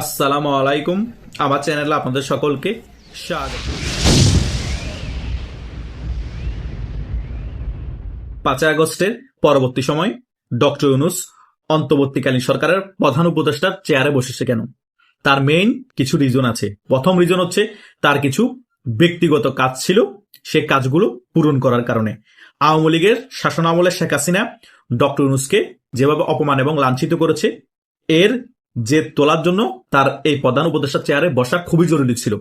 আসসালামু আলাইকুম। আমার চ্যানেলে আপনাদের সকলকে স্বাগত। 5 আগস্টের পরবর্তী সময় ডক্টর ইউনূস অন্তর্বর্তীকালীন সরকারের প্রধান উপদেষ্টার চেয়ারে বসেছে কেন? তার মেইন কিছু রিজন আছে। প্রথম রিজন হচ্ছে তার কিছু ব্যক্তিগত কাজ ছিল, সে কাজগুলো পূরণ করার কারণে। আওয়ামী লীগের শাসনামলে শেখ হাসিনা ডক্টর ইউনূসকে যেভাবে অপমান এবং লাঞ্ছিত করেছে, এর যে তোলার জন্য তার এই প্রধান উপদেষ্টার চেয়ারে বসা খুবই জরুরি ছিল।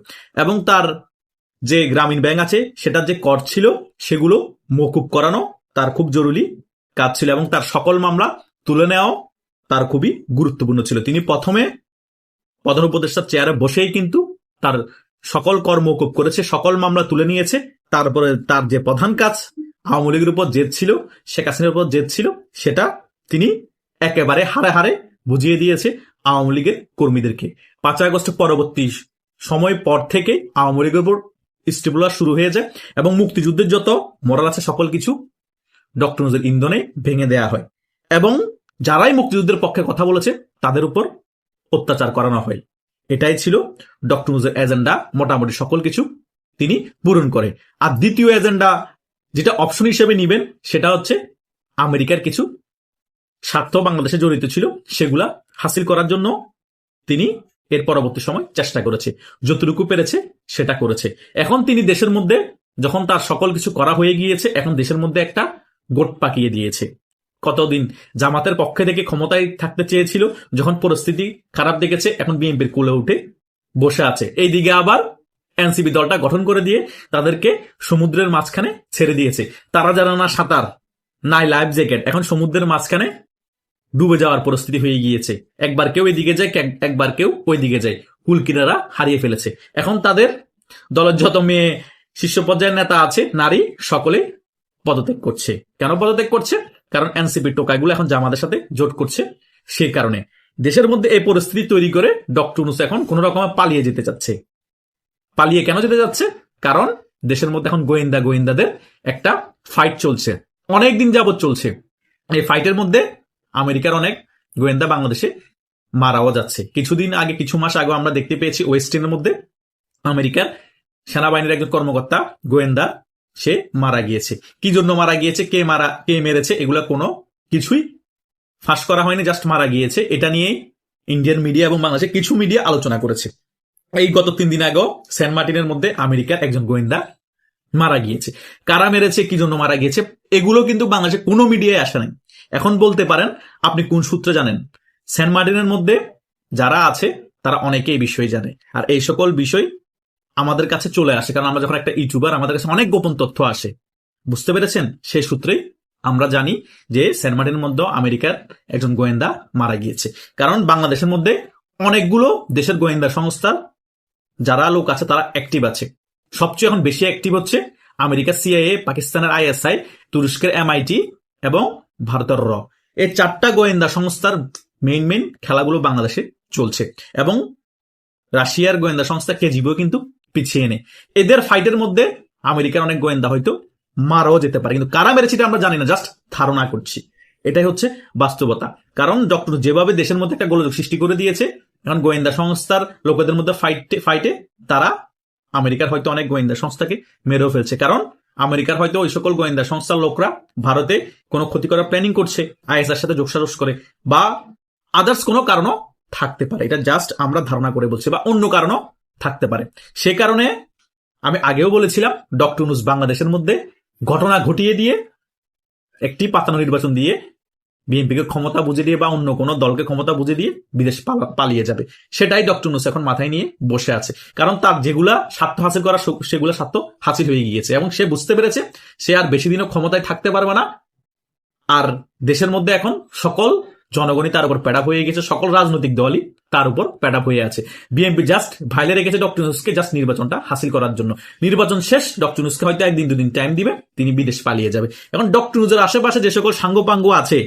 এবং তার যে গ্রামীণ ব্যাংক আছে সেটার যে কর ছিল সেগুলো মকুব করানো তার খুব জরুরি কাজ ছিল, এবং তার সকল মামলা তুলে নেওয়াও তার খুবই গুরুত্বপূর্ণ ছিল। তিনি প্রথমে প্রধান উপদেষ্টার চেয়ারে বসেই কিন্তু তার সকল কর মকুব করেছে, সকল মামলা তুলে নিয়েছে। তারপরে তার যে প্রধান কাজ, আওয়ামী লীগের উপর জেদ ছিল, শেখ হাসিনার উপর জেদ ছিল, সেটা তিনি একেবারে হারে হারে বুঝিয়ে দিয়েছে আওয়ামী লীগের কর্মীদেরকে। 5 আগস্টের পরবর্তী সময় পর থেকে আওয়ামী লীগের উপর স্টিমুলার শুরু হয়ে যায় এবং মুক্তিযুদ্ধের যত মরাল আছে সকল কিছু ডক্টর ইউনূসের ইন্ধনে ভেঙে দেয়া হয়, এবং যারাই মুক্তিযুদ্ধের পক্ষে কথা বলেছে তাদের উপর অত্যাচার করানো হয়। এটাই ছিল ডক্টর ইউনূসের এজেন্ডা। মোটামুটি সকল কিছু তিনি পূরণ করে। আর দ্বিতীয় এজেন্ডা যেটা অপশন হিসেবে নিবেন, সেটা হচ্ছে আমেরিকার কিছু স্বার্থ বাংলাদেশে জড়িত ছিল, সেগুলা হাসিল করার জন্য তিনি এর পরবর্তী সময় চেষ্টা করেছে, যতটুকু পেরেছে সেটা করেছে। এখন তিনি দেশের মধ্যে যখন তার সকল কিছু করা হয়ে গিয়েছে, এখন দেশের মধ্যে একটা গোট পাকিয়ে দিয়েছে। কতদিন জামাতের পক্ষে থেকে ক্ষমতায় থাকতে চেয়েছিল, যখন পরিস্থিতি খারাপ দেখেছে এখন বিএনপির কোলে উঠে বসে আছে। এইদিকে আবার এনসিপি দলটা গঠন করে দিয়ে তাদেরকে সমুদ্রের মাঝখানে ছেড়ে দিয়েছে। তারা যারা না সাঁতার, নাই লাইফ জ্যাকেট, এখন সমুদ্রের মাঝখানে ডুবে যাওয়ার পরিস্থিতি হয়ে গিয়েছে। একবার কেউ এদিকে যায়, একবার কেউ ওই দিকে যায়। কুলকিনারা হারিয়ে ফেলেছে। এখন তাদের দলের যত মেয়ে শীর্ষ পর্যায়ের নেতা আছে, নারী, সকলে পদত্যাগ করছে। কেন পদত্যাগ করছে? কারণ এনসিপি টোকাইগুলো এখন জামাতের সাথে জোট করছে। সেই কারণে দেশের মধ্যে এই পরিস্থিতি তৈরি করে ডক্টর ইউনূস এখন কোন রকমে পালিয়ে যেতে চাচ্ছে। পালিয়ে কেন যেতে যাচ্ছে? কারণ দেশের মধ্যে এখন গোয়েন্দাদের একটা ফাইট চলছে, অনেক দিন যাবত চলছে। এই ফাইটের মধ্যে আমেরিকার অনেক গোয়েন্দা বাংলাদেশে মারাও যাচ্ছে। কিছুদিন আগে, কিছু মাস আগে আমরা দেখতে পেয়েছি ওয়েস্টিনের মধ্যে আমেরিকার সেনাবাহিনীর একজন কর্মকর্তা গোয়েন্দা সে মারা গিয়েছে। কি জন্য মারা গিয়েছে, কে মেরেছে, এগুলা কোনো কিছুই ফাঁস করা হয়নি, জাস্ট মারা গিয়েছে। এটা নিয়ে ইন্ডিয়ান মিডিয়া এবং বাংলাদেশের কিছু মিডিয়া আলোচনা করেছে। এই গত 3 দিন আগেও সেন্ট মার্টিনের মধ্যে আমেরিকার একজন গোয়েন্দা মারা গিয়েছে। কারা মেরেছে, কি জন্য মারা গিয়েছে, এগুলো কিন্তু বাংলাদেশে কোনো মিডিয়ায় আসে নাই। এখন বলতে পারেন আপনি কোন সূত্রে জানেন? সেন্ট মার্টিনের মধ্যে যারা আছে তারা অনেকে এই বিষয় জানে, আর এই সকল বিষয় আমাদের কাছে চলে আসে, কারণ আমরা যখন একটা ইউটিউবার, আমাদের কাছে অনেক গোপন তথ্য আসে। বুঝতে পেরেছেন? সেই সূত্রেই আমরা জানি যে সেন্ট মার্টিনের মধ্যে আমেরিকার একজন গোয়েন্দা মারা গিয়েছে। কারণ বাংলাদেশের মধ্যে অনেকগুলো দেশের গোয়েন্দা সংস্থার যারা লোক আছে তারা অ্যাক্টিভ আছে। সবচেয়ে এখন বেশি অ্যাক্টিভ হচ্ছে আমেরিকার সিআইএ, পাকিস্তানের আইএসআই, তুরস্কের এমআইটি এবং ভারতের র। এই 4টা গোয়েন্দা সংস্থার মেইন খেলাগুলো বাংলাদেশে চলছে, এবং রাশিয়ার গোয়েন্দা সংস্থা কেজিবিও কিন্তু পিছিয়ে নেই। এদের ফাইটের মধ্যে আমেরিকার অনেক গোয়েন্দা হয়তো মারাও যেতে পারে, কিন্তু কারা মেরেছে আমরা জানি না, জাস্ট ধারণা করছি। এটাই হচ্ছে বাস্তবতা। কারণ ডক্টর যেভাবে দেশের মধ্যে একটা গোলযোগ সৃষ্টি করে দিয়েছে, এখন গোয়েন্দা সংস্থার লোকেদের মধ্যে ফাইটে তারা আমেরিকার হয়তো অনেক গোয়েন্দা সংস্থাকে মেরেও ফেলছে। কারণ আমেরিকার হয়তো ওই সকল গোয়েন্দা সংস্থার লোকরা ভারতে কোনো ক্ষতি করার প্ল্যানিং করছে, আইএসআর সাথে যোগসাজশ করে, বা আদার্স কোনো কারণও থাকতে পারে। এটা জাস্ট আমরা ধারণা করে বলছি, বা অন্য কারণও থাকতে পারে। সে কারণে আমি আগেও বলেছিলাম ডক্টর ইউনূস বাংলাদেশের মধ্যে ঘটনা ঘটিয়ে দিয়ে, একটি পাতানো নির্বাচন দিয়ে বিএনপিকে ক্ষমতা বুঝে দিয়ে বা অন্য কোনো দলকে ক্ষমতা বুঝে দিয়ে বিদেশ পালিয়ে যাবে। সেটাই ডক্টর ইউনূস এখন মাথায় নিয়ে বসে আছে। কারণ তার যেগুলা স্বার্থ হাসিল করা, সেগুলো স্বার্থ হাসিল হয়ে গিয়েছে, এবং সে বুঝতে পেরেছে সে আর বেশি দিনও ক্ষমতায় থাকতে পারবে না। আর দেশের মধ্যে এখন সকল জনগণই তার উপর প্যাডাপ হয়ে গেছে, সকল রাজনৈতিক দলই তার উপর প্যাডাপ হয়ে আছে। বিএনপি জাস্ট ভাইলে রেখেছে ডক্টর ইউনূসকে জাস্ট নির্বাচনটা হাসিল করার জন্য। নির্বাচন শেষ, ডক্টর ইউনূসকে হয়তো 1-2 দিন টাইম দিবে, তিনি বিদেশ পালিয়ে যাবে। এখন ডক্টর ইউনূসের আশেপাশে যে সকল সাঙ্গপাঙ্গ আছে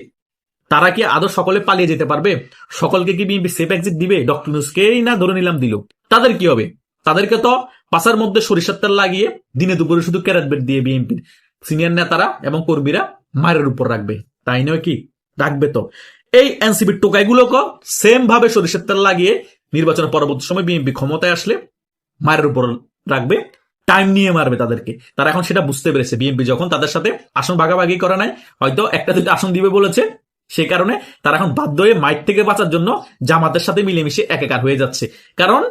তারা কি আদৌ সকলে পালিয়ে যেতে পারবে? সকলকে কি বিএনপি সেফ এক্সিট দিবে? ডক্টর ইউনূসকেই না ধরে নিলাম দিল, তাদের কি হবে? তাদেরকে তো পাশার মধ্যে সরিষার তেল লাগিয়ে দিনে দুপুরে শুধু ক্যারেট বেট দিয়ে বিএনপির সিনিয়র নেতারা এবং কর্মীরা মায়ের উপর রাখবে, তাই নয় কি? রাখবে তো। এই এনসিপির টোকাইগুলোকে সেম ভাবে সরিষার তেল লাগিয়ে নির্বাচনের পরবর্তী সময় বিএনপি ক্ষমতায় আসলে মায়ের উপর রাখবে, টাইম নিয়ে মারবে তাদেরকে। তারা এখন সেটা বুঝতে পেরেছে। বিএনপি যখন তাদের সাথে আসন ভাগাভাগি করে নাই, হয়তো একটা দুটো আসন দিবে বলেছে, সে কারণে তারা এখন বাধ্য হয়ে মাইক থেকে বাঁচার জন্য জামাতের সাথে মিলেমিশে একাকার হয়ে যাচ্ছে। কারণ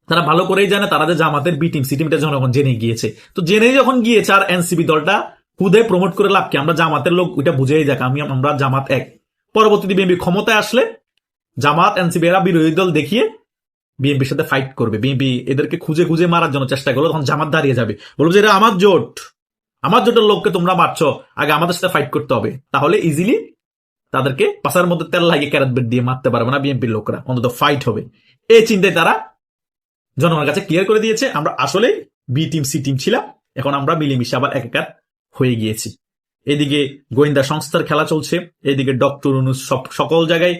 তারা ভালো করেই জানে তারা যে জামাতের বি টিম সি টিমটা জনগণ জেনে গিয়েছে। তো জেনে যখন গিয়েছে, আর এনসিপি দলটা খুদে প্রমোট করে লাভ কি? আমরা জামাতের লোক, ওইটা বুঝেই যাক আমরা জামাত এক। পরবর্তীতে বিএনপি ক্ষমতায় আসলে জামাত এনসিপি এরা বিরোধী দল দেখিয়ে বিএনপির সাথে ফাইট করবে। বিএনপি এদেরকে খুঁজে খুঁজে মারার জন্য চেষ্টা করলো, তখন জামাত দাঁড়িয়ে যাবে, বলবো যে এরা আমার জোট, আমার জোটের লোককে তোমরা মারছো, আগে আমাদের সাথে ফাইট করতে হবে। তাহলে ইজিলি তাদেরকে পাশার মধ্যে তেল লাগিয়ে ক্যারেট বেট দিয়ে মারতে পারবে না বিএনপির লোকরা, অন্তত ফাইট হবে। এই চিন্তায় তারা জনগণের কাছে ক্লিয়ার করে দিয়েছে আমরা আসলে বি টিম সি টিম ছিলাম, এখন আমরা মিলেমিশে আবার একাকার হয়ে গিয়েছি। এদিকে গোয়েন্দা সংস্থার খেলা চলছে, এদিকে ডক্টর ইউনূস সকল জায়গায়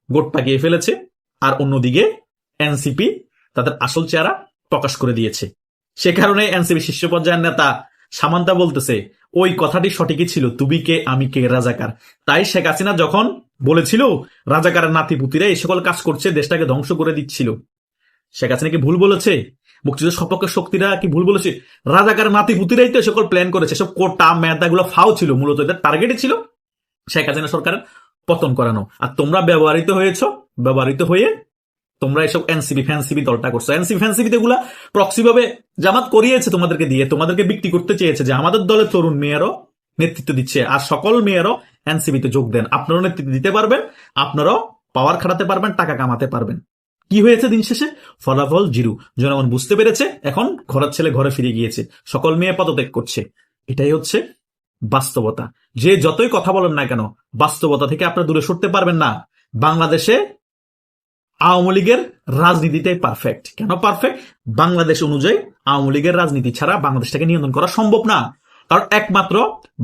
গোট পাকিয়ে ফেলেছে, আর অন্যদিকে এনসিপি তাদের আসল চেহারা প্রকাশ করে দিয়েছে। সে কারণে এনসিপি শীর্ষ পর্যায়ের নেতা সামান্তা বলতেছে ওই কথাটি সঠিকই ছিল, তুমি কে আমি কে রাজাকার। তাই শেখ হাসিনা যখন বলেছিল রাজাকারের নাতিপুতিরা এই সকল কাজ করছে, দেশটাকে ধ্বংস করে দিচ্ছিল, শেখ হাসিনা কি ভুল বলেছে? মুক্তিযুদ্ধের সপক্ষের শক্তিরা কি ভুল বলেছে? রাজাকারের নাতিপুতিরাই তো সকল প্ল্যান করেছে। সব কোটা মেয়াদাগুলো ফাও ছিল, মূলত এদের টার্গেটে ছিল শেখ হাসিনা সরকারের পতন করানো। আর তোমরা ব্যবহৃত হয়েছ, ব্যবহৃত হয়ে তোমরা এসব এনসিপি ফ্যানসিপি দলটা করছো। এনসিপি ফ্যানসিপি এগুলা প্রক্সি ভাবে জামাত করিয়েছে তোমাদেরকে দিয়ে, তোমাদেরকে বিক্রি করতে চেয়েছে যে আমাদের দলের তরুণ মেয়েরও নেতৃত্ব দিচ্ছে, আর সকল মেয়েরও এনসিপিতে যোগ দেন, আপনারাও নেতৃত্ব দিতে পারবেন, আপনারাও পাওয়ার খাটাতে পারবেন, টাকা কামাতে পারবেন। কি হয়েছে দিন শেষে? ফলাফল জিরো। জনগণ বুঝতে পেরেছে, এখন ঘরের ছেলে ঘরে ফিরে গিয়েছে, সকল মেয়ে পদত্যাগ করছে। এটাই হচ্ছে বাস্তবতা। যে যতই কথা বলেন না কেন, বাস্তবতা থেকে আপনারা দূরে সরতে পারবেন না। বাংলাদেশে আওয়ামী লীগের রাজনীতিটাই পারফেক্ট। কেন পারফেক্ট? বাংলাদেশ অনুযায়ী আওয়ামী লীগের রাজনীতি ছাড়া বাংলাদেশটাকে নিয়ন্ত্রণ করা সম্ভব না। কারণ একমাত্র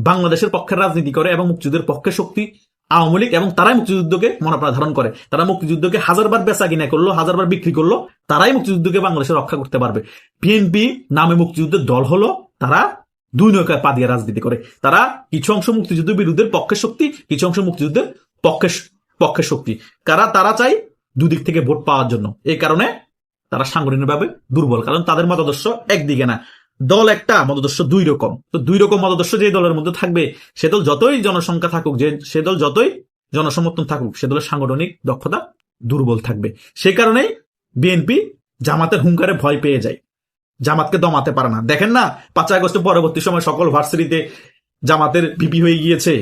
বাংলাদেশের পক্ষের রাজনীতি করে এবং মুক্তিযুদ্ধের পক্ষে শক্তি আওয়ামী লীগ, এবং তারাই মুক্তিযুদ্ধকে মনোপ্রাণ ধারণ করে। তারা মুক্তিযুদ্ধকে হাজারবার বেচা কিনা করলো, হাজারবার বিক্রি করলো, তারাই মুক্তিযুদ্ধকে বাংলাদেশে রক্ষা করতে পারবে। বিএনপি নামে মুক্তিযুদ্ধের দল হলো, তারা দুই নৌকায় পা দিয়ে রাজনীতি করে। তারা কিছু অংশ মুক্তিযুদ্ধ বিরুদ্ধের পক্ষের শক্তি, কিছু অংশ মুক্তিযুদ্ধের পক্ষের শক্তি। তারা চাই দুদিক থেকে ভোট পাওয়ার জন্য। এই কারণে তারা সাংগঠনিকভাবে দুর্বল, কারণ তাদের মতাদর্শ একদিকে না, দল একটা, মতাদর্শ দুই রকম। তো দুই রকম মতাদর্শ যে দলের মধ্যে থাকবে, সে দল যতই জনসংখ্যা থাকুক, সে দল যতই জনসমর্থন থাকুক, সে দলের সাংগঠনিক দক্ষতা দুর্বল থাকবে। সেই কারণেই বিএনপি জামাতের হুঙ্কারে ভয় পেয়ে যায়, জামাতকে দমাতে পারে না। দেখেন না 5 আগস্টের পরবর্তী সময় সকল ভার্সিটিতে জামাতের ভিপি হয়ে গিয়েছে,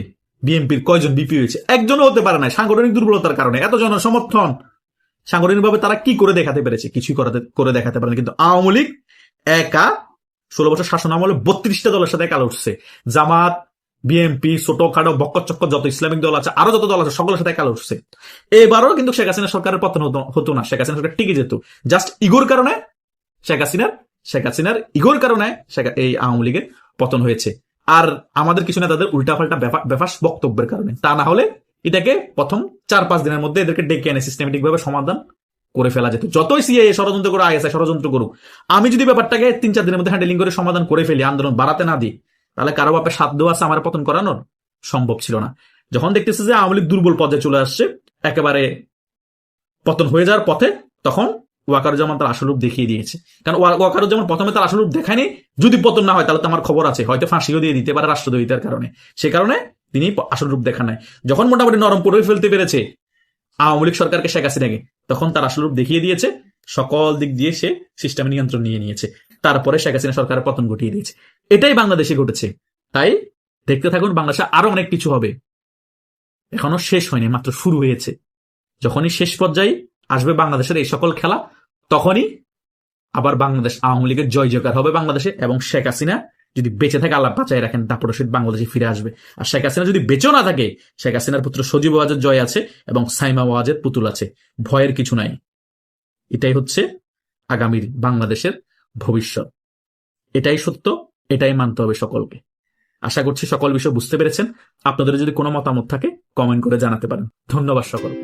বিএনপির কয়জন ভিপি হয়েছে? একজনও হতে পারে না, সাংগঠনিক দুর্বলতার কারণে। এত জনসমর্থন, সাংগঠনিকভাবে তারা কি করে দেখাতে পেরেছে? কিছুই করে দেখাতে পারেনি। কিন্তু আওয়ামী লীগ একা 16 বছর শাসন আমলে 32টা দলের সাথে কালো উঠছে। জামাত, বিএনপি, ছোটখাটো বক্কর যত ইসলামিক দল আছে, আরো যত দল আছে, সকলের সাথে কালো উঠছে। এবারও কিন্তু শেখ হাসিনা সরকারের পতন হতো না, শেখ হাসিনা সরকার টিকে যেত। জাস্ট ইগোর কারণে শেখ হাসিনার ইগোর কারণে এই আওয়ামী লীগের পতন হয়েছে। আর আমাদের কিছু নেতাদের উল্টাপাল্টা বেফাস বক্তব্যের কারণে। তা না হলে এটাকে প্রথম 4-5 দিনের মধ্যে এদেরকে ডেকে এনে সিস্টেমেটিক ভাবে সমাধান করে ফেলা যেত। যতই সিএএ ষড়যন্ত্র করে, আইএসআই ষড়যন্ত্র করুক, আমি যদি ব্যাপারটাকে 3-4 দিনের মধ্যে হ্যান্ডেলিং করে সমাধান করে ফেলি, আন্দোলন বাড়াতে না দিই, তাহলে কারো বাপে সাধ্য আছে আমার পতন করানোর? সম্ভব ছিল না। যখন দেখতেছে যে আওয়ামী লীগ দুর্বল পর্যায়ে চলে আসছে, একেবারে পতন হয়ে যাওয়ার পথে, তখন ওয়াকারুজ্জামান তার আসল রূপ দেখিয়ে দিয়েছে। কারণ ওয়াকারুজ্জামান প্রথমে তার আসল রূপ দেখায়নি। যদি পতন না হয় তাহলে তো আমার খবর আছে, হয়তো ফাঁসিও দিয়ে দিতে পারে রাষ্ট্রদ্রোহিতার কারণে। সে কারণে তিনি আসল রূপ দেখান নাই। যখন মোটামুটি নরম করে ফেলতে পেরেছে আওয়ামী লীগ সরকারকে, শেখ হাসিনাকে, তখন তার আসল রূপ দেখিয়ে দিয়েছে। সকল দিক দিয়ে সে সিস্টেমে নিয়ন্ত্রণ নিয়ে নিয়েছে। তারপরে শেখ হাসিনা সরকারের পতন ঘটিয়ে দিয়েছে। এটাই বাংলাদেশে ঘটেছে। তাই দেখতে থাকুন, বাংলাদেশে আরো অনেক কিছু হবে, এখনো শেষ হয়নি, মাত্র শুরু হয়েছে। যখনই শেষ পর্যায়ে আসবে বাংলাদেশের এই সকল খেলা, তখনই আবার বাংলাদেশ আওয়ামী লীগের জয় জয়কার হবে বাংলাদেশে। এবং শেখ হাসিনা যদি বেঁচে থাকে, আল্লাহ বাঁচায় রাখেন, তারপরে সে বাংলাদেশে ফিরে আসবে। আর শেখ হাসিনা যদি বেঁচেও না থাকে, শেখ হাসিনার পুত্র সজীব ওয়াজেদ জয় আছে এবং সাইমা ওয়াজেদ পুতুল আছে, ভয়ের কিছু নাই। এটাই হচ্ছে আগামীর বাংলাদেশের ভবিষ্যৎ। এটাই সত্য, এটাই মানতে হবে সকলকে। আশা করছি সকল বিষয় বুঝতে পেরেছেন। আপনাদের যদি কোনো মতামত থাকে কমেন্ট করে জানাতে পারেন। ধন্যবাদ সকলকে।